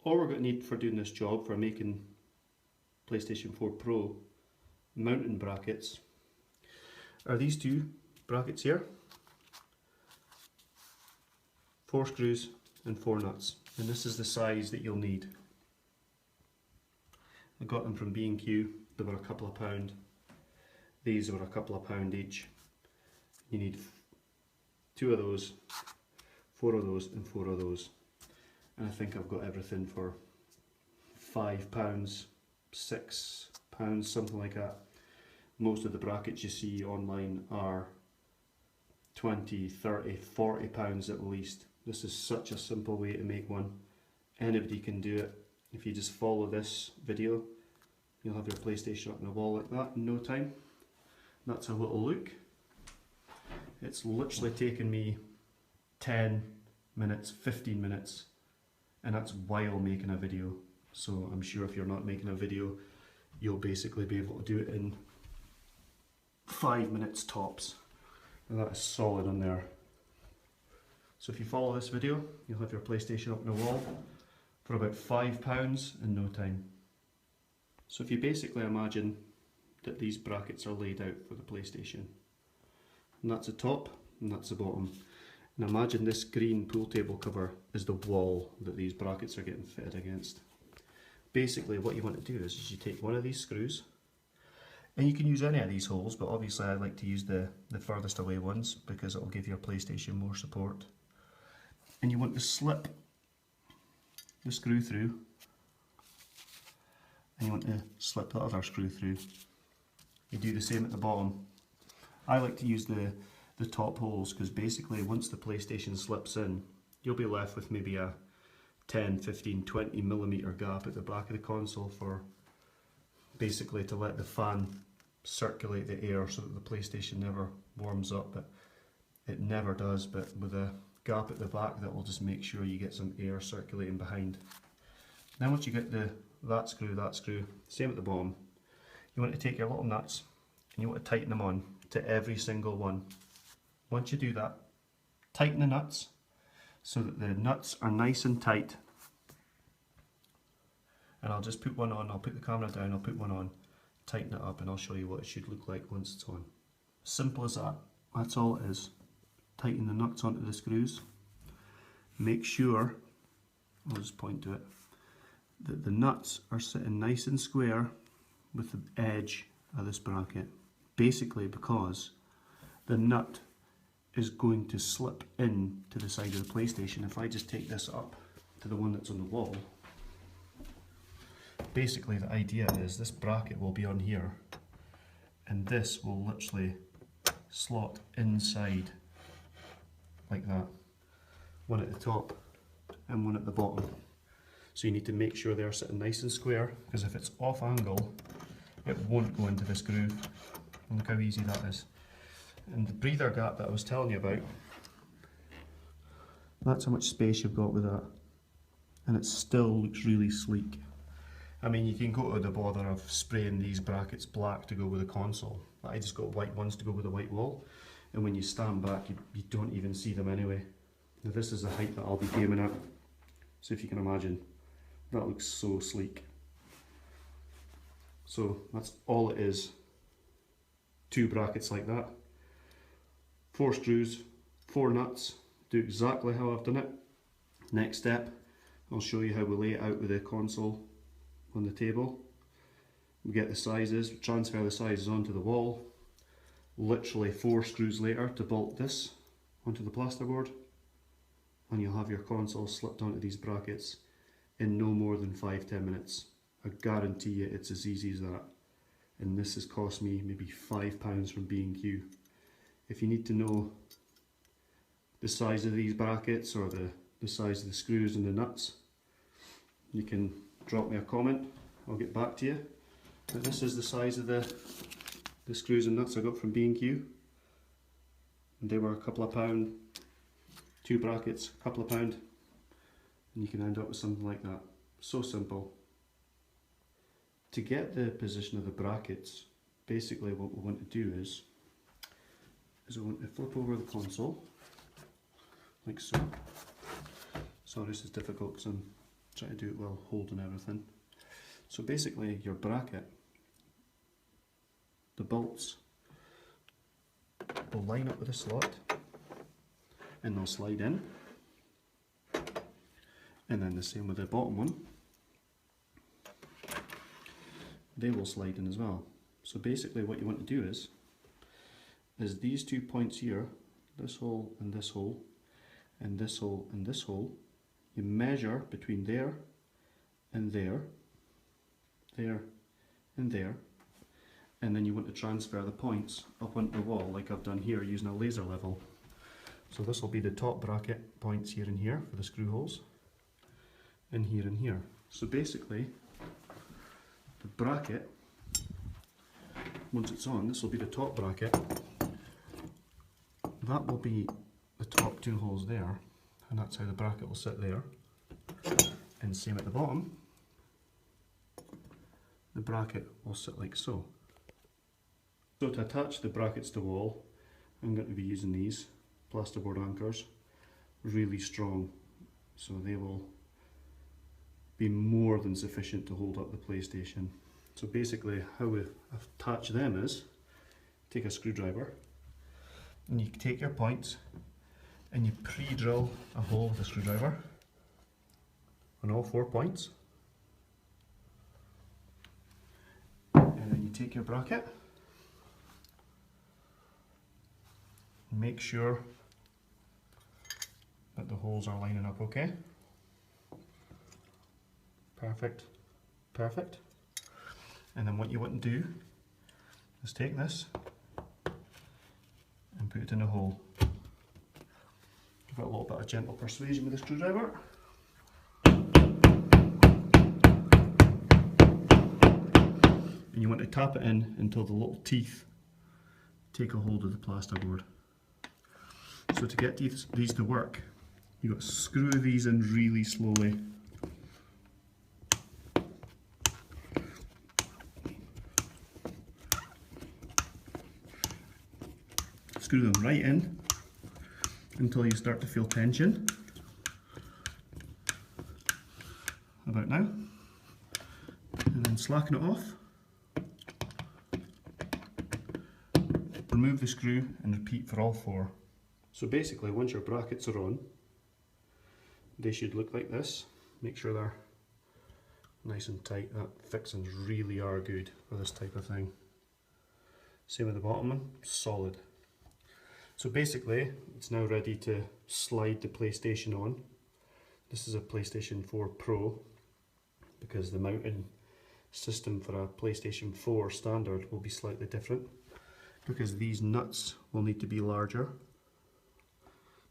all we're going to need for doing this job, for making PlayStation 4 Pro mounting brackets, are these two brackets here, 4 screws and 4 nuts, and this is the size that you'll need. I got them from B&Q, they were a couple of £1. These were a couple of £1 each. You need 2 of those, 4 of those and 4 of those. And I think I've got everything for £5, £6, something like that. Most of the brackets you see online are 20, 30, 40 pounds at least. This is such a simple way to make one. Anybody can do it. If you just follow this video, you'll have your PlayStation up on the wall like that in no time. That's how it'll look. It's literally taken me 10 minutes, 15 minutes, and that's while making a video. So I'm sure if you're not making a video, you'll basically be able to do it in 5 minutes tops. And that is solid on there. So if you follow this video, you'll have your PlayStation up on the wall for about £5 in no time. So if you basically imagine that these brackets are laid out for the PlayStation, and that's the top and that's the bottom. And imagine this green pool table cover is the wall that these brackets are getting fitted against. Basically what you want to do is you take one of these screws, and you can use any of these holes, but obviously I like to use the furthest away ones because it will give your PlayStation more support. And you want to slip the screw through, and you want to slip the other screw through. You do the same at the bottom. I like to use the top holes because basically once the PlayStation slips in, you'll be left with maybe a 10, 15, 20 millimeter gap at the back of the console for basically to let the fan circulate the air so that the PlayStation never warms up. But it never does, but with a gap at the back that will just make sure you get some air circulating behind. Then once you get that screw, same at the bottom, you want to take your little nuts and you want to tighten them on to every single one. Once you do that, tighten the nuts so that the nuts are nice and tight. And I'll just put one on, I'll put the camera down, I'll put one on, tighten it up, and I'll show you what it should look like once it's on. Simple as that, that's all it is. Tighten the nuts onto the screws. Make sure, I'll just point to it, that the nuts are sitting nice and square with the edge of this bracket. Basically because the nut is going to slip in to the side of the PlayStation. If I just take this up to the one that's on the wall, basically the idea is this bracket will be on here and this will literally slot inside like that. One at the top and one at the bottom. So you need to make sure they're sitting nice and square, because if it's off angle, it won't go into this groove. And look how easy that is. And the breather gap that I was telling you about, that's how much space you've got with that. And it still looks really sleek. I mean, you can go to the bother of spraying these brackets black to go with the console. I just got white ones to go with the white wall. And when you stand back, you don't even see them anyway. Now this is the height that I'll be gaming at. So if you can imagine, that looks so sleek. So that's all it is. 2 brackets like that. 4 screws, 4 nuts. Do exactly how I've done it. Next step, I'll show you how we lay it out with the console on the table. We get the sizes, transfer the sizes onto the wall. Literally 4 screws later to bolt this onto the plasterboard, and you'll have your console slipped onto these brackets in no more than 5-10 minutes. I guarantee you it's as easy as that. And this has cost me maybe £5 from B&Q. If you need to know the size of these brackets or the size of the screws and the nuts, you can drop me a comment, I'll get back to you. But this is the size of the screws and nuts I got from B&Q. And they were a couple of £1. 2 brackets, a couple of £1. And you can end up with something like that. So simple. To get the position of the brackets, basically what we want to do is we want to flip over the console, like so. Sorry, this is difficult because I'm Try to do it while holding everything. So basically your bracket, the bolts will line up with the slot and they'll slide in, and then the same with the bottom one, they will slide in as well. So basically what you want to do is these 2 points here, this hole and this hole, and this hole and this hole, you measure between there and there, there and there, and then you want to transfer the points up onto the wall like I've done here using a laser level. So this will be the top bracket points here and here for the screw holes, and here and here. So basically the bracket, once it's on, this will be the top bracket, that will be the top 2 holes there, and that's how the bracket will sit there. And same at the bottom, the bracket will sit like so. So to attach the brackets to the wall, I'm going to be using these plasterboard anchors, really strong, so they will be more than sufficient to hold up the PlayStation. So basically how we attach them is, take a screwdriver and you take your points and you pre-drill a hole with a screwdriver on all 4 points, and then you take your bracket, make sure that the holes are lining up okay. Perfect, perfect. And then what you want to do is take this and put it in a hole. Give it a little bit of gentle persuasion with the screwdriver. And you want to tap it in until the little teeth take a hold of the plasterboard. So to get these to work, you've got to screw these in really slowly. Screw them right in until you start to feel tension. About now. And then slacken it off. Remove the screw and repeat for all 4. So basically once your brackets are on, they should look like this. Make sure they're nice and tight. That fixings really are good for this type of thing. Same with the bottom one, solid. So basically it's now ready to slide the PlayStation on. This is a PlayStation 4 Pro, because the mounting system for a PlayStation 4 standard will be slightly different, because these nuts will need to be larger.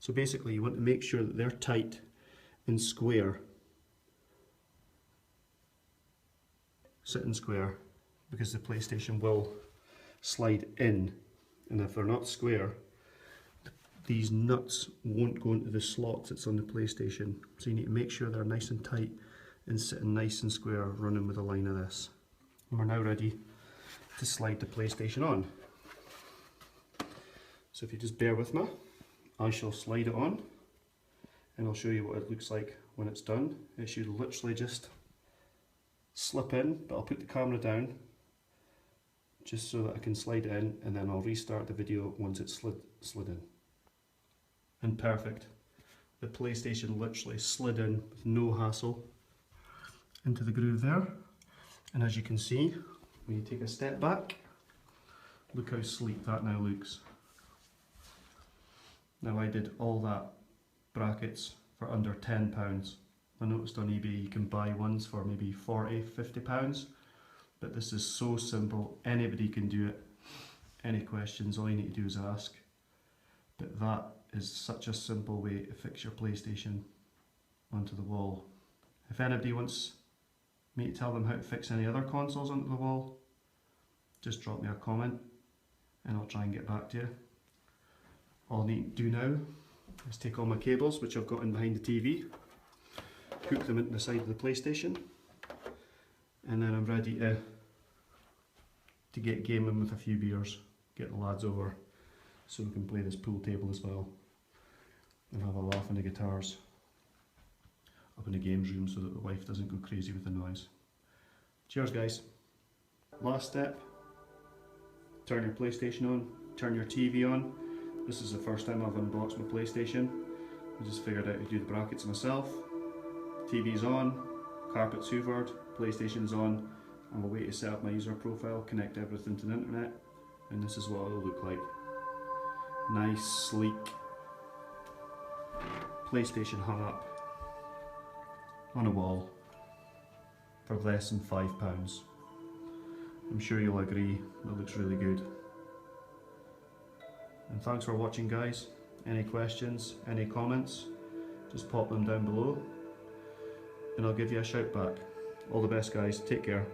So basically you want to make sure that they're tight and square, sitting square, because the PlayStation will slide in, and if they're not square, these nuts won't go into the slots that's on the PlayStation. So you need to make sure they're nice and tight and sitting nice and square, running with a line of this. And we're now ready to slide the PlayStation on. So if you just bear with me, I shall slide it on and I'll show you what it looks like when it's done. It should literally just slip in, but I'll put the camera down just so that I can slide it in, and then I'll restart the video once it's slid in. And perfect. The PlayStation literally slid in with no hassle into the groove there. And as you can see, when you take a step back, look how sleek that now looks. Now I did all that brackets for under £10. I noticed on eBay you can buy ones for maybe £40, £50, but this is so simple, anybody can do it. Any questions, all you need to do is ask. But that is such a simple way to fix your PlayStation onto the wall. If anybody wants me to tell them how to fix any other consoles onto the wall, just drop me a comment and I'll try and get back to you. All I need to do now is take all my cables, which I've got in behind the TV, hook them into the side of the PlayStation, and then I'm ready to get gaming with a few beers, get the lads over so we can play this pool table as well and have a laugh on the guitars. up in the games room so that the wife doesn't go crazy with the noise. Cheers guys. Last step, turn your PlayStation on, turn your TV on. This is the first time I've unboxed my PlayStation. I just figured out how to do the brackets myself. TV's on, carpet's hoovered, PlayStation's on. I'm away to set up my user profile, connect everything to the internet, and this is what it'll look like. Nice, sleek PlayStation hung up on a wall for less than £5. I'm sure you'll agree, it looks really good. And thanks for watching guys. Any questions, any comments, just pop them down below and I'll give you a shout back. All the best guys, take care.